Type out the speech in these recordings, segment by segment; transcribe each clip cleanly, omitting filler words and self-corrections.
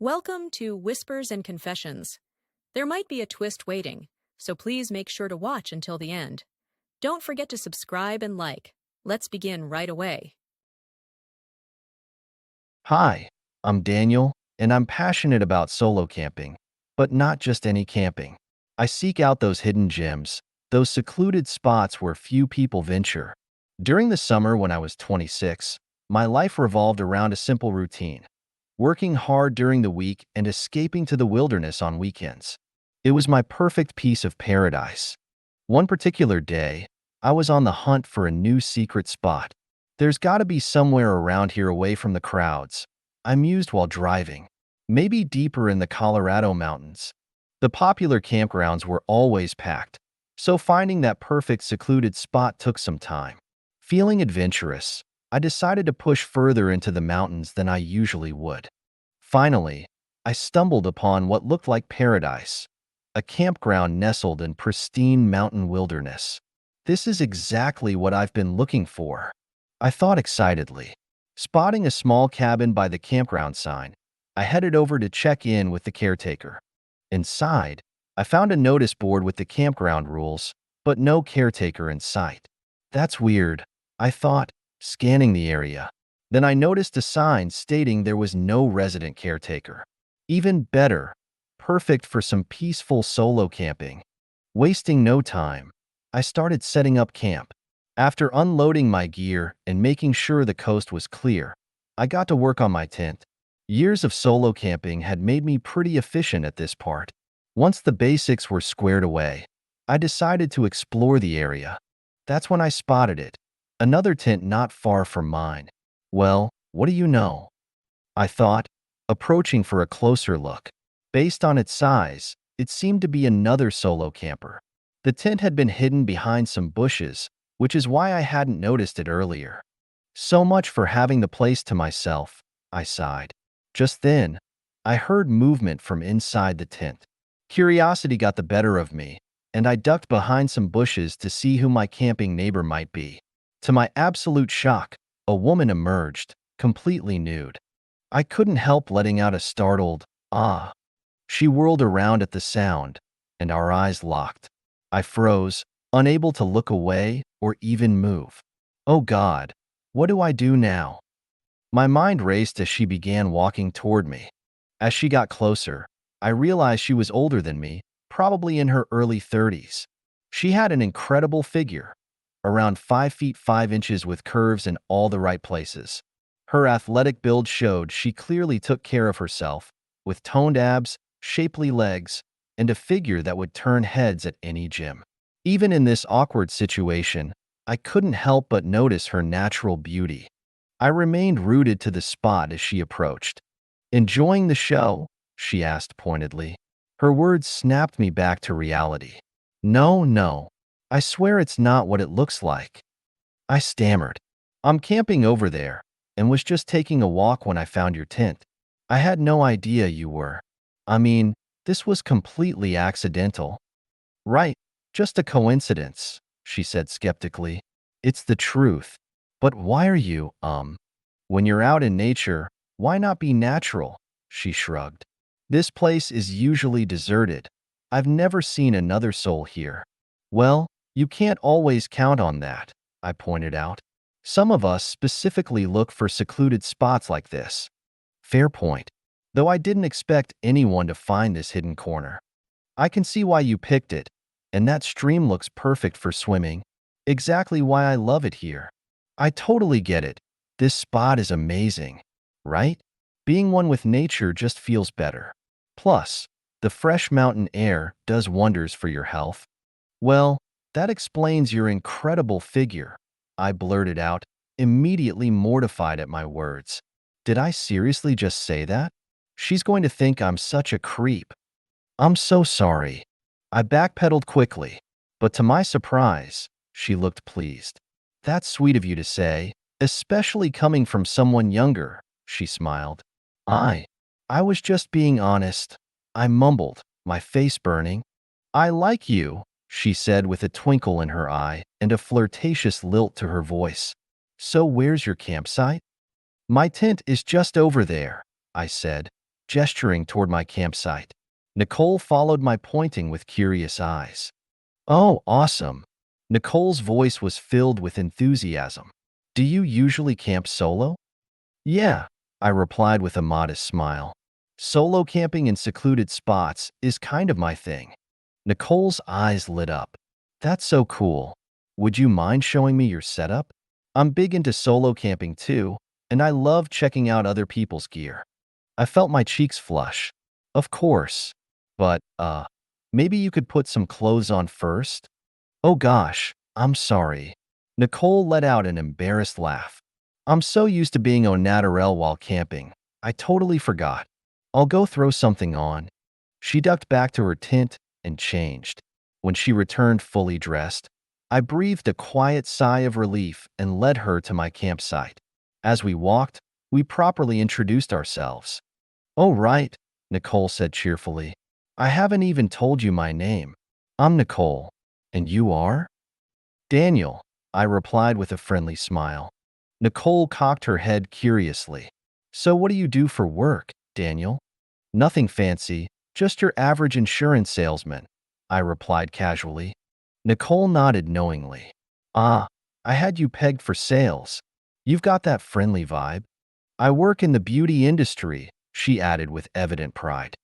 Welcome to Whispers and Confessions. There might be a twist waiting, so please make sure to watch until the end. Don't forget to subscribe and like. Let's begin right away. Hi, I'm Daniel, and I'm passionate about solo camping, but not just any camping. I seek out those hidden gems, those secluded spots where few people venture. During the summer when I was 26, my life revolved around a simple routine: working hard during the week and escaping to the wilderness on weekends. It was my perfect piece of paradise. One particular day, I was on the hunt for a new secret spot. There's got to be somewhere around here away from the crowds, I mused while driving. Maybe deeper in the Colorado mountains. The popular campgrounds were always packed, so finding that perfect secluded spot took some time. Feeling adventurous, I decided to push further into the mountains than I usually would. Finally, I stumbled upon what looked like paradise, a campground nestled in pristine mountain wilderness. This is exactly what I've been looking for, I thought excitedly. Spotting a small cabin by the campground sign, I headed over to check in with the caretaker. Inside, I found a notice board with the campground rules, but no caretaker in sight. That's weird, I thought, scanning the area. Then I noticed a sign stating there was no resident caretaker. Even better, perfect for some peaceful solo camping. Wasting no time, I started setting up camp. After unloading my gear and making sure the coast was clear, I got to work on my tent. Years of solo camping had made me pretty efficient at this part. Once the basics were squared away, I decided to explore the area. That's when I spotted it, another tent not far from mine. Well, what do you know? I thought, approaching for a closer look. Based on its size, it seemed to be another solo camper. The tent had been hidden behind some bushes, which is why I hadn't noticed it earlier. So much for having the place to myself, I sighed. Just then, I heard movement from inside the tent. Curiosity got the better of me, and I ducked behind some bushes to see who my camping neighbor might be. To my absolute shock, a woman emerged, completely nude. I couldn't help letting out a startled, "Ah." She whirled around at the sound, and our eyes locked. I froze, unable to look away or even move. Oh God, what do I do now? My mind raced as she began walking toward me. As she got closer, I realized she was older than me, probably in her early 30s. She had an incredible figure, around 5 feet 5 inches with curves in all the right places. Her athletic build showed she clearly took care of herself, with toned abs, shapely legs, and a figure that would turn heads at any gym. Even in this awkward situation, I couldn't help but notice her natural beauty. I remained rooted to the spot as she approached. "Enjoying the show?" she asked pointedly. Her words snapped me back to reality. "No, no. I swear it's not what it looks like." I stammered. "I'm camping over there, and was just taking a walk when I found your tent. I had no idea you were. I mean, this was completely accidental." "Right, just a coincidence," she said skeptically. "It's the truth. But why are you, when you're out in nature, why not be natural?" She shrugged. "This place is usually deserted. I've never seen another soul here." "Well, you can't always count on that," I pointed out. "Some of us specifically look for secluded spots like this." Fair point. Though I didn't expect anyone to find this hidden corner. "I can see why you picked it, and that stream looks perfect for swimming. Exactly why I love it here." "I totally get it. This spot is amazing, right? Being one with nature just feels better. Plus, the fresh mountain air does wonders for your health." "Well, that explains your incredible figure," I blurted out, immediately mortified at my words. Did I seriously just say that? She's going to think I'm such a creep. "I'm so sorry." I backpedaled quickly, but to my surprise, she looked pleased. "That's sweet of you to say, especially coming from someone younger," she smiled. I, I was just being honest," I mumbled, my face burning. "I like you," she said with a twinkle in her eye and a flirtatious lilt to her voice. "So where's your campsite?" "My tent is just over there," I said, gesturing toward my campsite. Nicole followed my pointing with curious eyes. Oh, awesome. Nicole's voice was filled with enthusiasm. Do you usually camp solo? Yeah, I replied with a modest smile. Solo camping in secluded spots is kind of my thing. Nicole's eyes lit up. That's so cool. Would you mind showing me your setup? I'm big into solo camping too, and I love checking out other people's gear. I felt my cheeks flush. Of course. But, maybe you could put some clothes on first? Oh gosh, I'm sorry. Nicole let out an embarrassed laugh. I'm so used to being au naturel while camping. I totally forgot. I'll go throw something on. She ducked back to her tent and changed. When she returned fully dressed, I breathed a quiet sigh of relief and led her to my campsite. As we walked, we properly introduced ourselves. Oh, right, Nicole said cheerfully. I haven't even told you my name. I'm Nicole. And you are? Daniel, I replied with a friendly smile. Nicole cocked her head curiously. So what do you do for work, Daniel? Nothing fancy, just your average insurance salesman, I replied casually. Nicole nodded knowingly. Ah, I had you pegged for sales. You've got that friendly vibe. I work in the beauty industry, she added with evident pride.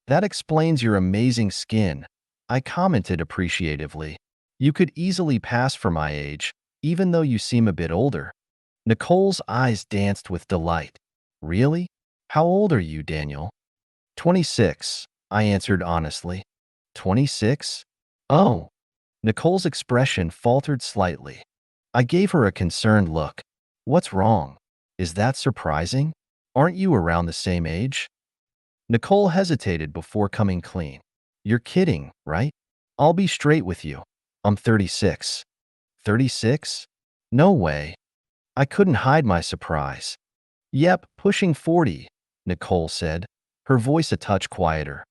That explains your amazing skin, I commented appreciatively. You could easily pass for my age, even though you seem a bit older. Nicole's eyes danced with delight. Really? How old are you, Daniel? 26, I answered honestly. 26? Oh. Nicole's expression faltered slightly. I gave her a concerned look. What's wrong? Is that surprising? Aren't you around the same age? Nicole hesitated before coming clean. You're kidding, right? I'll be straight with you. I'm 36. 36? No way. I couldn't hide my surprise. Yep, pushing 40, Nicole said, her voice a touch quieter.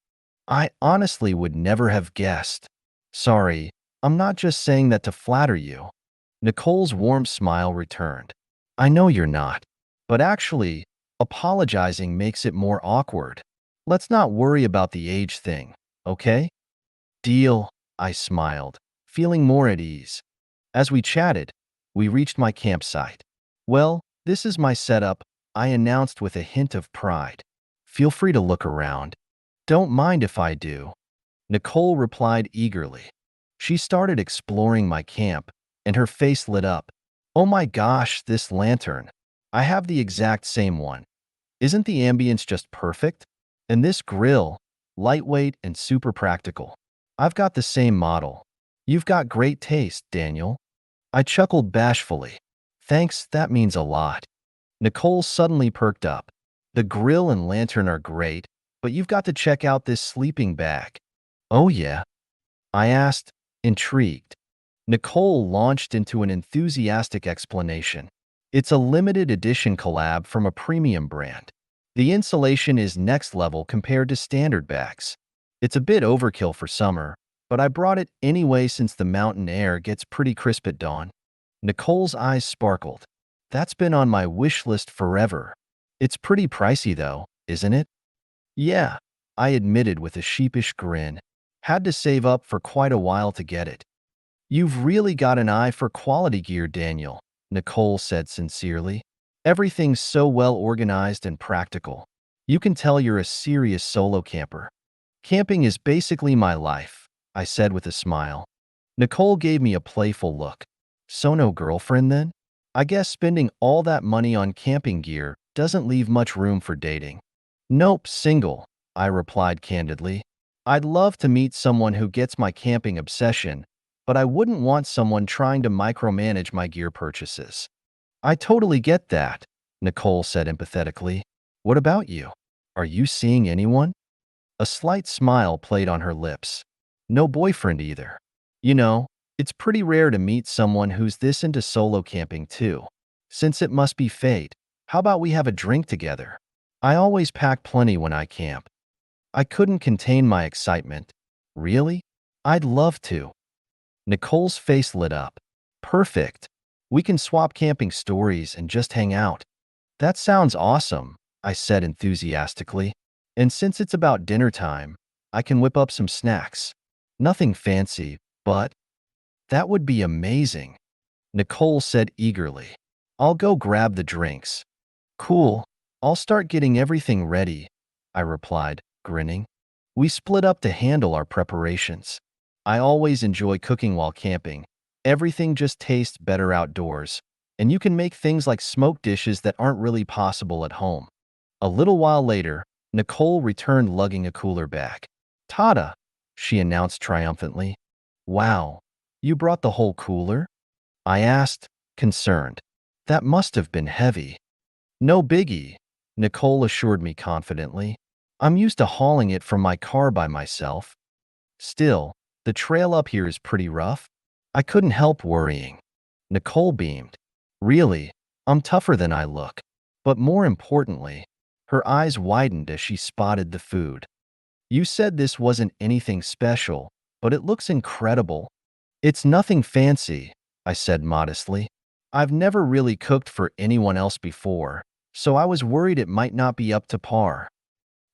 I honestly would never have guessed. Sorry, I'm not just saying that to flatter you. Nicole's warm smile returned. I know you're not. But actually, apologizing makes it more awkward. Let's not worry about the age thing, okay? Deal, I smiled, feeling more at ease. As we chatted, we reached my campsite. Well, this is my setup, I announced with a hint of pride. Feel free to look around. Don't mind if I do. Nicole replied eagerly. She started exploring my camp, and her face lit up. Oh my gosh, this lantern. I have the exact same one. Isn't the ambience just perfect? And this grill, lightweight and super practical. I've got the same model. You've got great taste, Daniel. I chuckled bashfully. Thanks, that means a lot. Nicole suddenly perked up. The grill and lantern are great, but you've got to check out this sleeping bag. Oh yeah? I asked, intrigued. Nicole launched into an enthusiastic explanation. It's a limited edition collab from a premium brand. The insulation is next level compared to standard bags. It's a bit overkill for summer, but I brought it anyway since the mountain air gets pretty crisp at dawn. Nicole's eyes sparkled. That's been on my wish list forever. It's pretty pricey though, isn't it? Yeah, I admitted with a sheepish grin. Had to save up for quite a while to get it. You've really got an eye for quality gear, Daniel, Nicole said sincerely. Everything's so well organized and practical. You can tell you're a serious solo camper. Camping is basically my life, I said with a smile. Nicole gave me a playful look. So no girlfriend then? I guess spending all that money on camping gear doesn't leave much room for dating. Nope, single, I replied candidly. I'd love to meet someone who gets my camping obsession, but I wouldn't want someone trying to micromanage my gear purchases. I totally get that, Nicole said empathetically. What about you? Are you seeing anyone? A slight smile played on her lips. No boyfriend either. You know, it's pretty rare to meet someone who's this into solo camping too. Since it must be fate, how about we have a drink together? I always pack plenty when I camp. I couldn't contain my excitement. Really? I'd love to. Nicole's face lit up. Perfect. We can swap camping stories and just hang out. That sounds awesome, I said enthusiastically. And since it's about dinner time, I can whip up some snacks. Nothing fancy, but that would be amazing, Nicole said eagerly. I'll go grab the drinks. Cool. I'll start getting everything ready, I replied, grinning. We split up to handle our preparations. I always enjoy cooking while camping. Everything just tastes better outdoors, and you can make things like smoked dishes that aren't really possible at home. A little while later, Nicole returned lugging a cooler bag. Tada, she announced triumphantly. Wow, you brought the whole cooler? I asked, concerned. That must have been heavy. No biggie, Nicole assured me confidently. I'm used to hauling it from my car by myself. Still, the trail up here is pretty rough. I couldn't help worrying. Nicole beamed. Really, I'm tougher than I look. But more importantly, her eyes widened as she spotted the food. You said this wasn't anything special, but it looks incredible. It's nothing fancy, I said modestly. I've never really cooked for anyone else before, so I was worried it might not be up to par.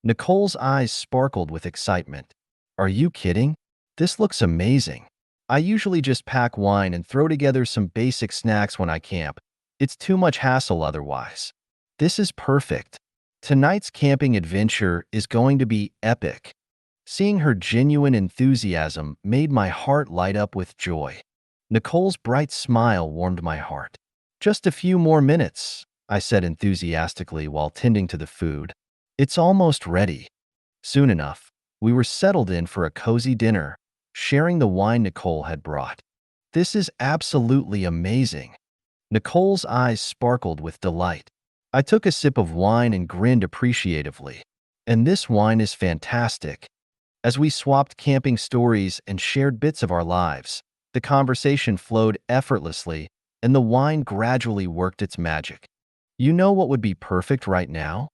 Nicole's eyes sparkled with excitement. Are you kidding? This looks amazing. I usually just pack wine and throw together some basic snacks when I camp. It's too much hassle otherwise. This is perfect. Tonight's camping adventure is going to be epic. Seeing her genuine enthusiasm made my heart light up with joy. Nicole's bright smile warmed my heart. Just a few more minutes, I said enthusiastically while tending to the food. It's almost ready. Soon enough, we were settled in for a cozy dinner, sharing the wine Nicole had brought. This is absolutely amazing. Nicole's eyes sparkled with delight. I took a sip of wine and grinned appreciatively. And this wine is fantastic. As we swapped camping stories and shared bits of our lives, the conversation flowed effortlessly, and the wine gradually worked its magic. You know what would be perfect right now?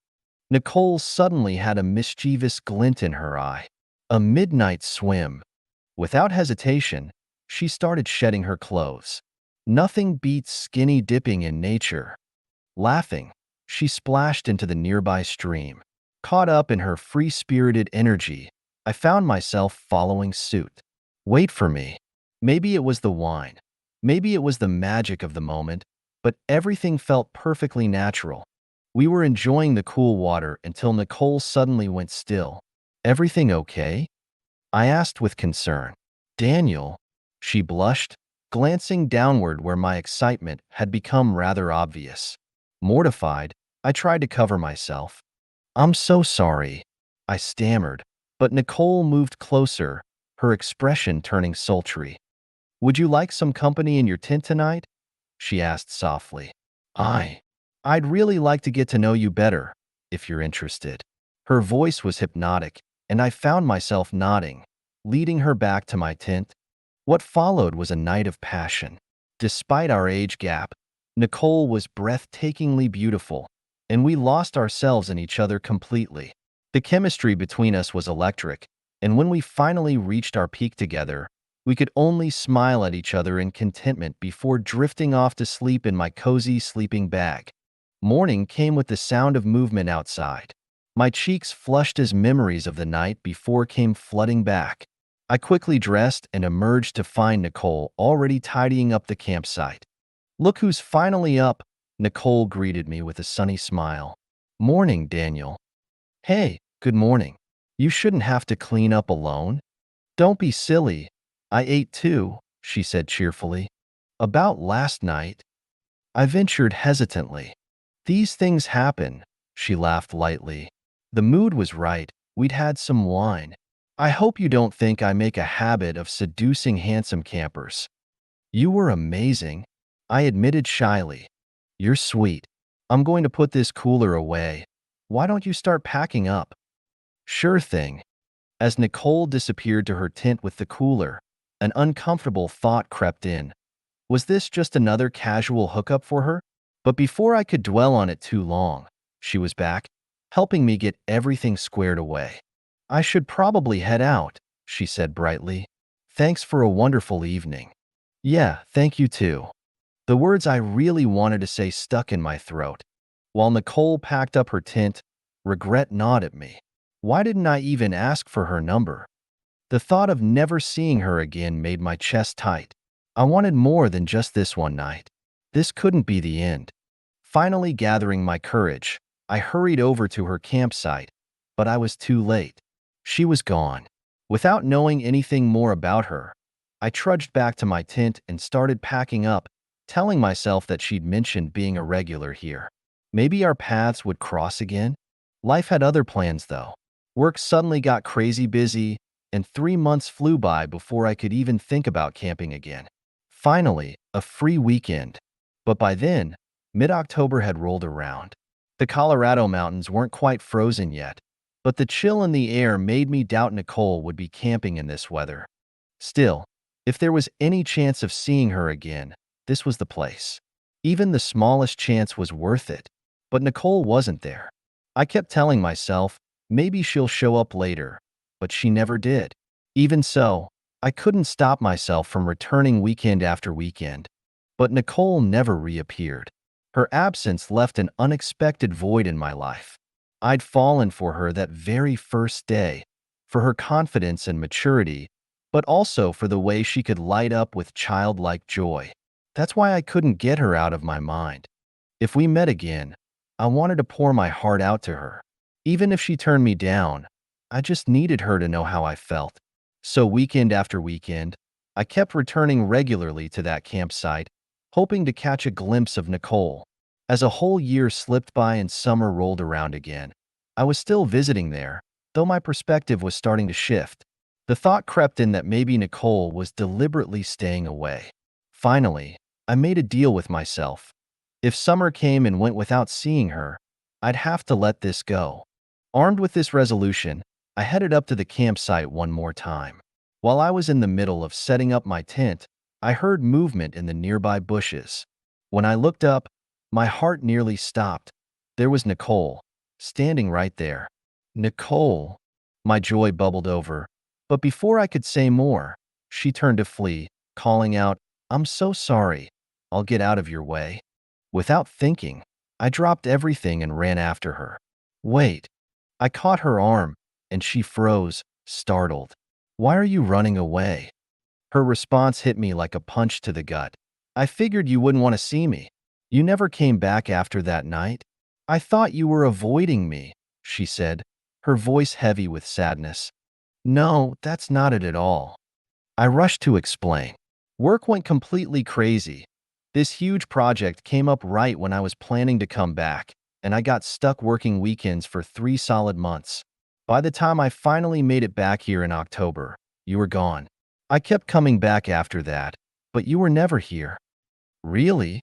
Nicole suddenly had a mischievous glint in her eye. A midnight swim. Without hesitation, she started shedding her clothes. Nothing beats skinny dipping in nature. Laughing, she splashed into the nearby stream. Caught up in her free-spirited energy, I found myself following suit. Wait for me. Maybe it was the wine. Maybe it was the magic of the moment, but everything felt perfectly natural. We were enjoying the cool water until Nicole suddenly went still. Everything okay? I asked with concern. Daniel, she blushed, glancing downward where my excitement had become rather obvious. Mortified, I tried to cover myself. I'm so sorry, I stammered, but Nicole moved closer, her expression turning sultry. Would you like some company in your tent tonight? She asked softly. I'd really like to get to know you better, if you're interested. Her voice was hypnotic, and I found myself nodding, leading her back to my tent. What followed was a night of passion. Despite our age gap, Nicole was breathtakingly beautiful, and we lost ourselves in each other completely. The chemistry between us was electric, and when we finally reached our peak together, we could only smile at each other in contentment before drifting off to sleep in my cozy sleeping bag. Morning came with the sound of movement outside. My cheeks flushed as memories of the night before came flooding back. I quickly dressed and emerged to find Nicole already tidying up the campsite. Look who's finally up, Nicole greeted me with a sunny smile. Morning, Daniel. Hey, good morning. You shouldn't have to clean up alone. Don't be silly. I ate too, she said cheerfully. About last night? I ventured hesitantly. These things happen, she laughed lightly. The mood was right. We'd had some wine. I hope you don't think I make a habit of seducing handsome campers. You were amazing, I admitted shyly. You're sweet. I'm going to put this cooler away. Why don't you start packing up? Sure thing. As Nicole disappeared to her tent with the cooler, an uncomfortable thought crept in. Was this just another casual hookup for her? But before I could dwell on it too long, she was back, helping me get everything squared away. I should probably head out, she said brightly. Thanks for a wonderful evening. Yeah, thank you too. The words I really wanted to say stuck in my throat. While Nicole packed up her tent, regret gnawed at me. Why didn't I even ask for her number? The thought of never seeing her again made my chest tight. I wanted more than just this one night. This couldn't be the end. Finally gathering my courage, I hurried over to her campsite, but I was too late. She was gone. Without knowing anything more about her, I trudged back to my tent and started packing up, telling myself that she'd mentioned being a regular here. Maybe our paths would cross again? Life had other plans, though. Work suddenly got crazy busy, and 3 months flew by before I could even think about camping again. Finally, a free weekend. But by then, mid-October had rolled around. The Colorado mountains weren't quite frozen yet, but the chill in the air made me doubt Nicole would be camping in this weather. Still, if there was any chance of seeing her again, this was the place. Even the smallest chance was worth it. But Nicole wasn't there. I kept telling myself, maybe she'll show up later, but she never did. Even so, I couldn't stop myself from returning weekend after weekend. But Nicole never reappeared. Her absence left an unexpected void in my life. I'd fallen for her that very first day, for her confidence and maturity, but also for the way she could light up with childlike joy. That's why I couldn't get her out of my mind. If we met again, I wanted to pour my heart out to her. Even if she turned me down, I just needed her to know how I felt. So weekend after weekend, I kept returning regularly to that campsite, hoping to catch a glimpse of Nicole. As a whole year slipped by and summer rolled around again, I was still visiting there, though my perspective was starting to shift. The thought crept in that maybe Nicole was deliberately staying away. Finally, I made a deal with myself. If summer came and went without seeing her, I'd have to let this go. Armed with this resolution, I headed up to the campsite one more time. While I was in the middle of setting up my tent, I heard movement in the nearby bushes. When I looked up, my heart nearly stopped. There was Nicole, standing right there. Nicole! My joy bubbled over. But before I could say more, she turned to flee, calling out, "I'm so sorry. I'll get out of your way." Without thinking, I dropped everything and ran after her. Wait! I caught her arm, and she froze, startled. "Why are you running away?" Her response hit me like a punch to the gut. "I figured you wouldn't want to see me. You never came back after that night. I thought you were avoiding me," she said, her voice heavy with sadness. "No, that's not it at all." I rushed to explain. Work went completely crazy. This huge project came up right when I was planning to come back, and I got stuck working weekends for 3 solid months. By the time I finally made it back here in October, you were gone. I kept coming back after that, but you were never here. Really?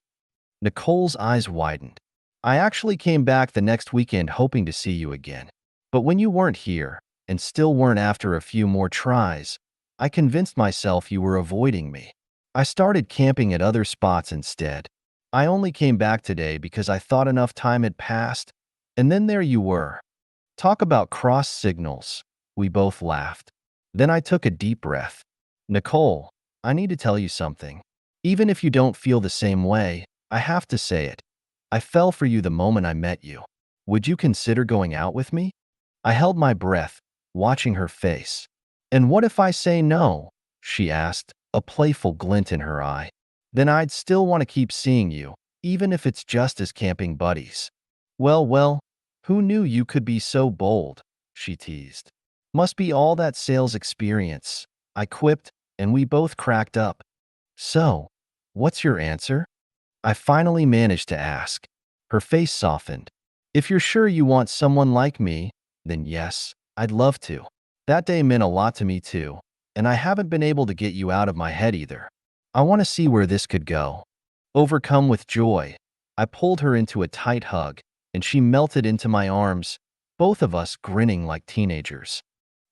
Nicole's eyes widened. I actually came back the next weekend hoping to see you again. But when you weren't here, and still weren't after a few more tries, I convinced myself you were avoiding me. I started camping at other spots instead. I only came back today because I thought enough time had passed, and then there you were. Talk about cross signals. We both laughed. Then I took a deep breath. Nicole, I need to tell you something. Even if you don't feel the same way, I have to say it. I fell for you the moment I met you. Would you consider going out with me? I held my breath, watching her face. And what if I say no? She asked, a playful glint in her eye. Then I'd still want to keep seeing you, even if it's just as camping buddies. Well, who knew you could be so bold? She teased. Must be all that sales experience, I quipped, and we both cracked up. So, what's your answer? I finally managed to ask. Her face softened. If you're sure you want someone like me, then yes, I'd love to. That day meant a lot to me too, and I haven't been able to get you out of my head either. I want to see where this could go. Overcome with joy, I pulled her into a tight hug, and she melted into my arms, both of us grinning like teenagers.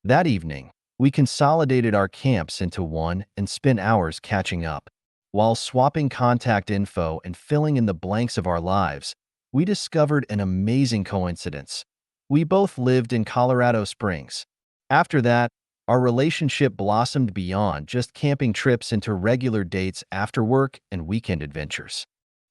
That evening, we consolidated our camps into one and spent hours catching up. While swapping contact info and filling in the blanks of our lives, we discovered an amazing coincidence. We both lived in Colorado Springs. After that, our relationship blossomed beyond just camping trips into regular dates after work and weekend adventures.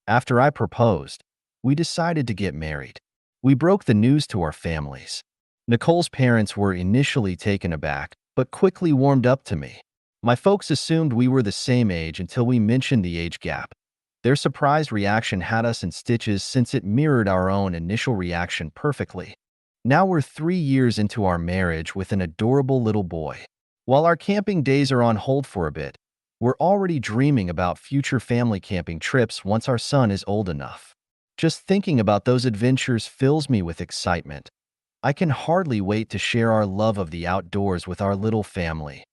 After I proposed, we decided to get married. We broke the news to our families. Nicole's parents were initially taken aback, but quickly warmed up to me. My folks assumed we were the same age until we mentioned the age gap. Their surprised reaction had us in stitches since it mirrored our own initial reaction perfectly. Now we're 3 years into our marriage with an adorable little boy. While our camping days are on hold for a bit, we're already dreaming about future family camping trips once our son is old enough. Just thinking about those adventures fills me with excitement. I can hardly wait to share our love of the outdoors with our little family.